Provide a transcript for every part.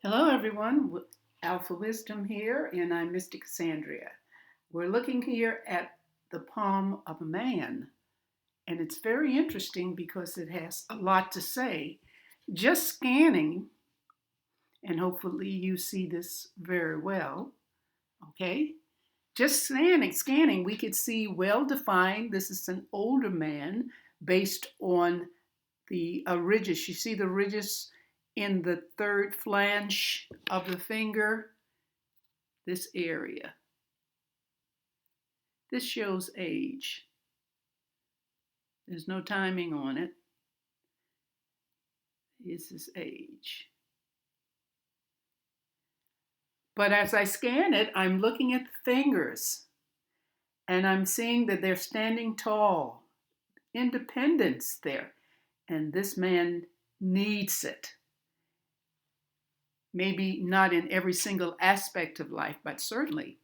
Hello, everyone. Alphawisdom here, and I'm Mystic Cassandria. We're looking here at the palm of a man, and it's very interesting because it has a lot to say. Just scanning, and hopefully you see this very well, okay? Just scanning, we could see well defined. This is an older man based on the ridges. You see the ridges in the third flange of the finger, this area. This shows age. There's no timing on it. This is age. But as I scan it, I'm looking at the fingers and I'm seeing that they're standing tall. Independence there. And this man needs it. Maybe not in every single aspect of life, but certainly.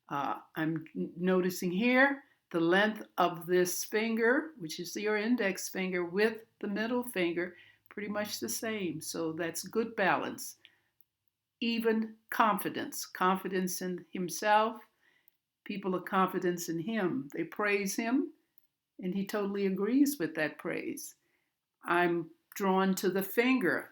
I'm noticing here the length of this finger, which is your index finger, with the middle finger, pretty much the same. So that's good balance. Even confidence in himself. People of confidence in him. They praise him, and he totally agrees with that praise. I'm drawn to the finger.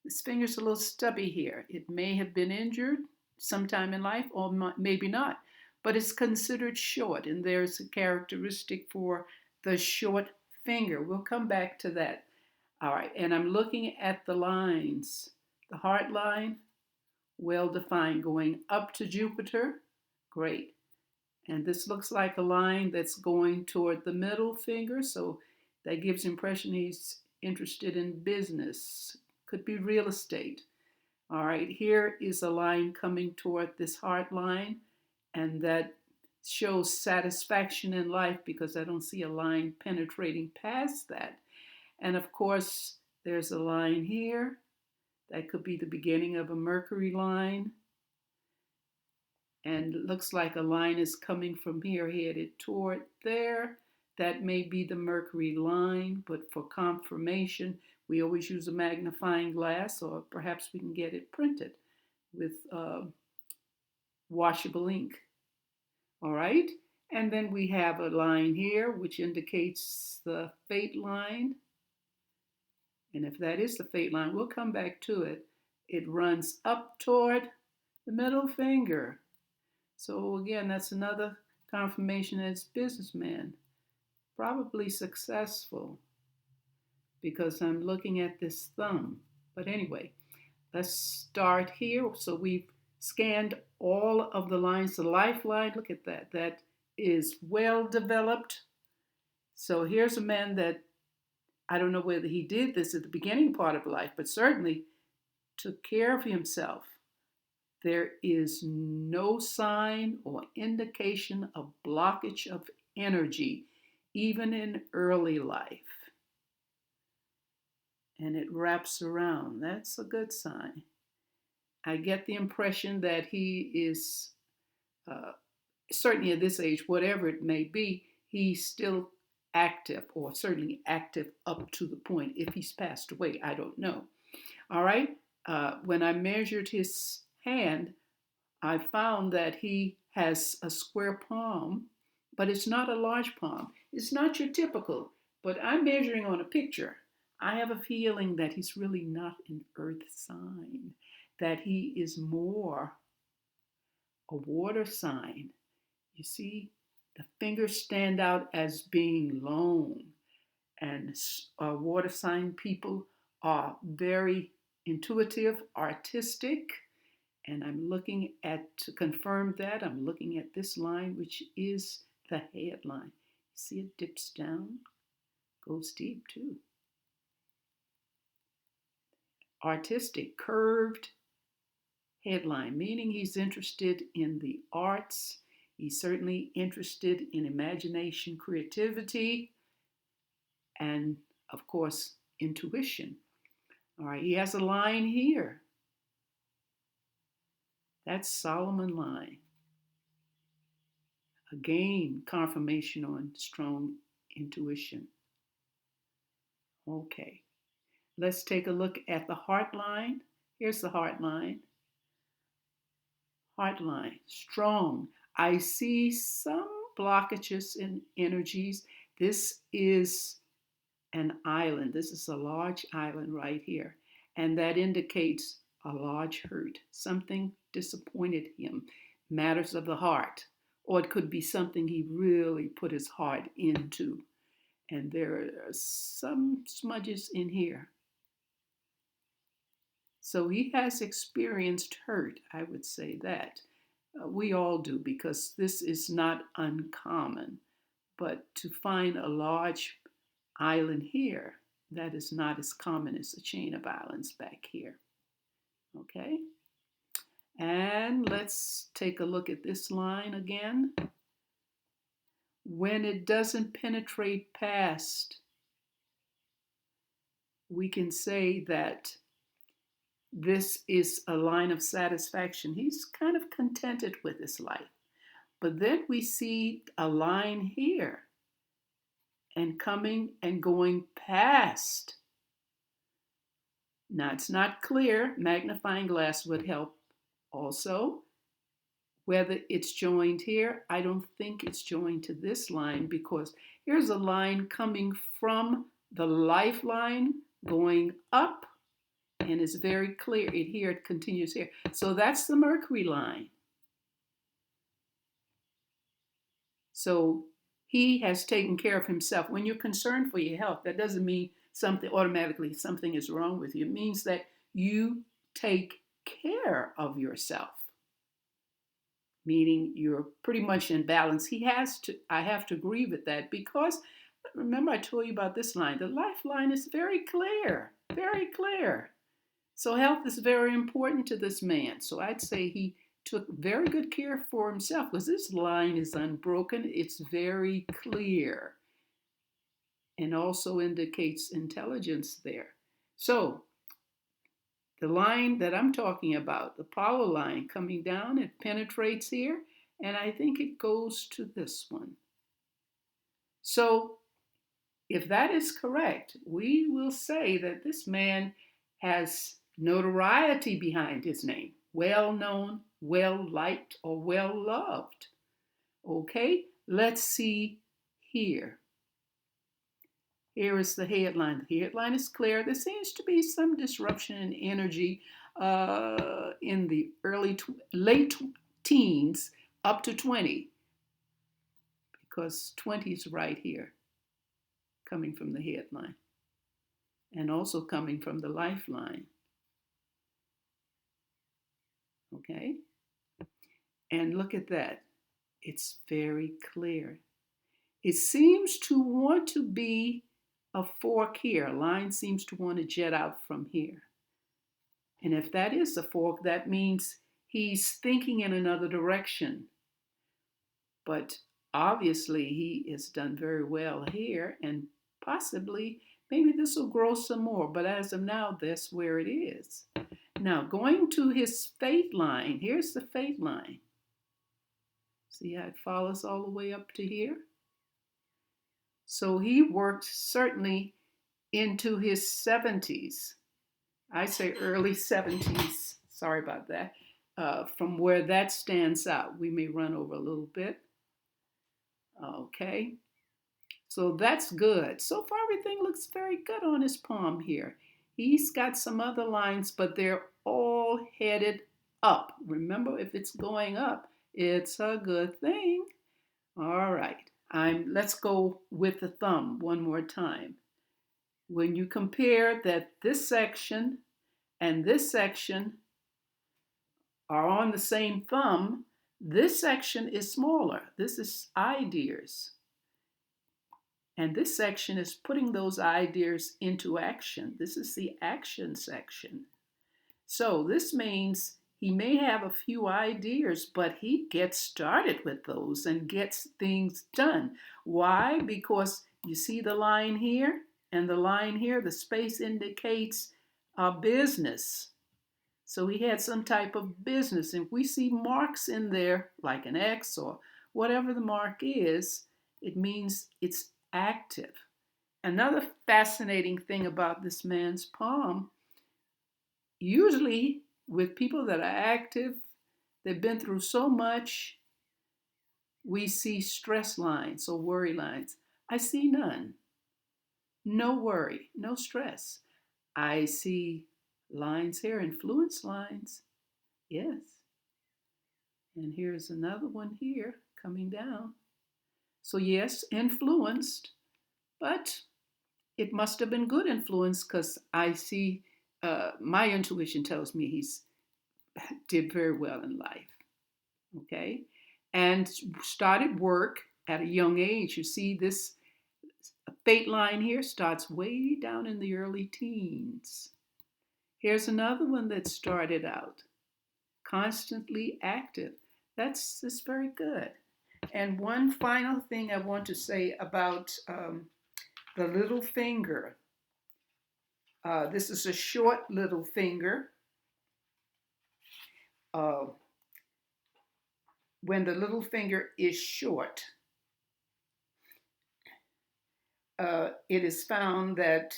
This finger's a little stubby here. It may have been injured sometime in life, or maybe not, but it's considered short, and there's a characteristic for the short finger. We'll come back to that. All right, and I'm looking at the lines. The heart line, well defined, going up to Jupiter, great. And this looks like a line that's going toward the middle finger, so that gives impression he's interested in business. Could be real estate. All right, here is a line coming toward this heart line, and that shows satisfaction in life because I don't see a line penetrating past that. And of course, there's a line here. That could be the beginning of a Mercury line. And it looks like a line is coming from here headed toward there. That may be the Mercury line, but for confirmation, we always use a magnifying glass, or perhaps we can get it printed with washable ink. All right, and then we have a line here which indicates the fate line. And if that is the fate line, we'll come back to it. It runs up toward the middle finger. So again, that's another confirmation that it's businessman. Probably successful because I'm looking at this thumb. But anyway, let's start here. So we've scanned all of the lines. The lifeline, look at that. That is well developed. So here's a man that I don't know whether he did this at the beginning part of life, but certainly took care of himself. There is no sign or indication of blockage of energy, even in early life. And it wraps around. That's a good sign. I get the impression that he is, certainly at this age, whatever it may be, he's still active, or certainly active up to the point. If he's passed away, I don't know. All right. When I measured his hand, I found that he has a square palm, but it's not a large palm. It's not your typical, but I'm measuring on a picture. I have a feeling that he's really not an earth sign, that he is more a water sign. You see, the fingers stand out as being long, and water sign people are very intuitive, artistic, and I'm looking at, to confirm that, I'm looking at this line, which is the headline. See, it dips down, goes deep too. Artistic, curved headline, meaning he's interested in the arts. He's certainly interested in imagination, creativity, and of course, intuition. All right, he has a line here. That's Solomon line. Again, confirmation on strong intuition. Okay, let's take a look at the heart line. Here's the heart line. Heart line, strong. I see some blockages in energies. This is an island. This is a large island right here. And that indicates a large hurt. Something disappointed him. Matters of the heart. Or it could be something he really put his heart into. And there are some smudges in here. So he has experienced hurt, I would say that. We all do, because this is not uncommon. But to find a large island here, that is not as common as the chain of islands back here. Okay? And let's take a look at this line again. When it doesn't penetrate past, we can say that this is a line of satisfaction. He's kind of contented with his life. But then we see a line here and coming and going past. Now it's not clear. Magnifying glass would help also. Whether it's joined here, I don't think it's joined to this line, because here's a line coming from the lifeline going up, and it's very clear. It continues here. So that's the Mercury line. So he has taken care of himself. When you're concerned for your health, that doesn't mean automatically something is wrong with you. It means that you take care of yourself, meaning you're pretty much in balance. I have to agree with that, because remember I told you about this line. The lifeline is very clear, very clear. So health is very important to this man. So I'd say he took very good care for himself, because this line is unbroken. It's very clear, and also indicates intelligence there. So the line that I'm talking about, the Apollo line coming down, it penetrates here, and I think it goes to this one. So if that is correct, we will say that this man has notoriety behind his name. Well known, well liked, or well loved. Okay, let's see here. Here is the headline. The headline is clear. There seems to be some disruption in energy in the late teens up to 20, because 20 is right here, coming from the headline, and also coming from the lifeline. Okay? And look at that. It's very clear. It seems to want to be a fork here. A line seems to want to jet out from here. And if that is a fork, that means he's thinking in another direction. But obviously he has done very well here, and possibly maybe this will grow some more. But as of now, that's where it is. Now, going to his fate line, here's the fate line. See how it follows all the way up to here? So he worked certainly into his 70s. I say early 70s. Sorry about that. From where that stands out, we may run over a little bit. Okay. So that's good. So far, everything looks very good on his palm here. He's got some other lines, but they're all headed up. Remember, if it's going up, it's a good thing. All right. Let's go with the thumb one more time. When you compare that this section and this section are on the same thumb, this section is smaller. This is ideas. And this section is putting those ideas into action. This is the action section. So this means he may have a few ideas, but he gets started with those and gets things done. Why? Because you see the line here and the line here, the space indicates a business. So he had some type of business. If we see marks in there, like an X or whatever the mark is, it means it's active. Another fascinating thing about this man's palm Usually with people that are active, they've been through so much, we see stress lines or worry lines. I see none. No worry, no stress. I see lines here, influence lines. Yes. And here's another one here coming down. So, yes, influenced, but it must have been good influence because I see my intuition tells me he's did very well in life. Okay. And started work at a young age. You see, this fate line here starts way down in the early teens. Here's another one that started out constantly active. That's very good. And one final thing I want to say about the little finger. This is a short little finger. Uh, when the little finger is short, it is found that,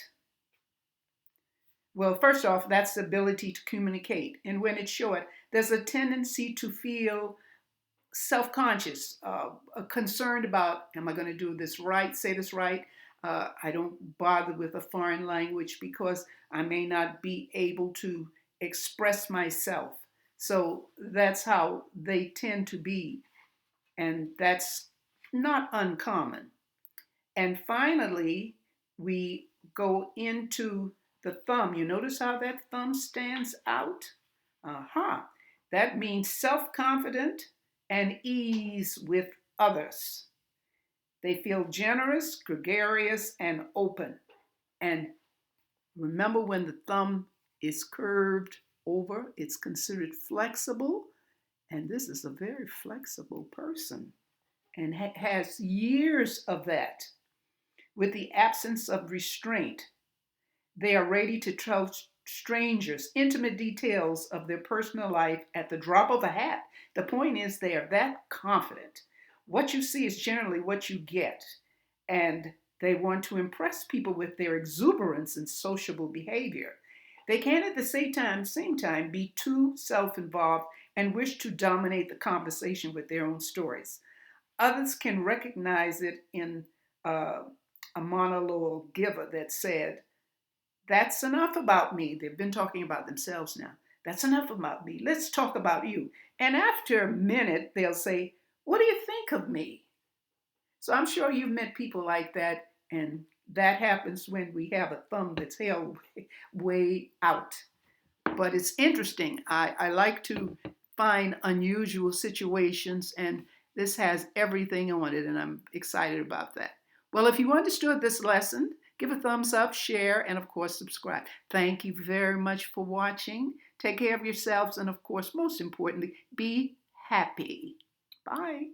well, first off, that's the ability to communicate. And when it's short, there's a tendency to feel self-conscious, concerned about, am I going to do this right, say this right? I don't bother with a foreign language because I may not be able to express myself. So that's how they tend to be. And that's not uncommon. And finally, we go into the thumb. You notice how that thumb stands out? Uh-huh. That means self-confident and ease with others. They feel generous, gregarious, and open. And remember, when the thumb is curved over, it's considered flexible. And this is a very flexible person and has years of that. With the absence of restraint, they are ready to tell strangers intimate details of their personal life at the drop of a hat. The point is, they are that confident. What you see is generally what you get. And they want to impress people with their exuberance and sociable behavior. They can at the same time be too self-involved and wish to dominate the conversation with their own stories. Others can recognize it in a monologue giver that said, that's enough about me. They've been talking about themselves now. That's enough about me. Let's talk about you. And after a minute, they'll say, what do you think of me? So I'm sure you've met people like that, and that happens when we have a thumb that's held way out. But it's interesting. I like to find unusual situations, and this has everything on it, and I'm excited about that. Well, if you understood this lesson, give a thumbs up, share, and of course, subscribe. Thank you very much for watching. Take care of yourselves, and of course, most importantly, be happy. Bye.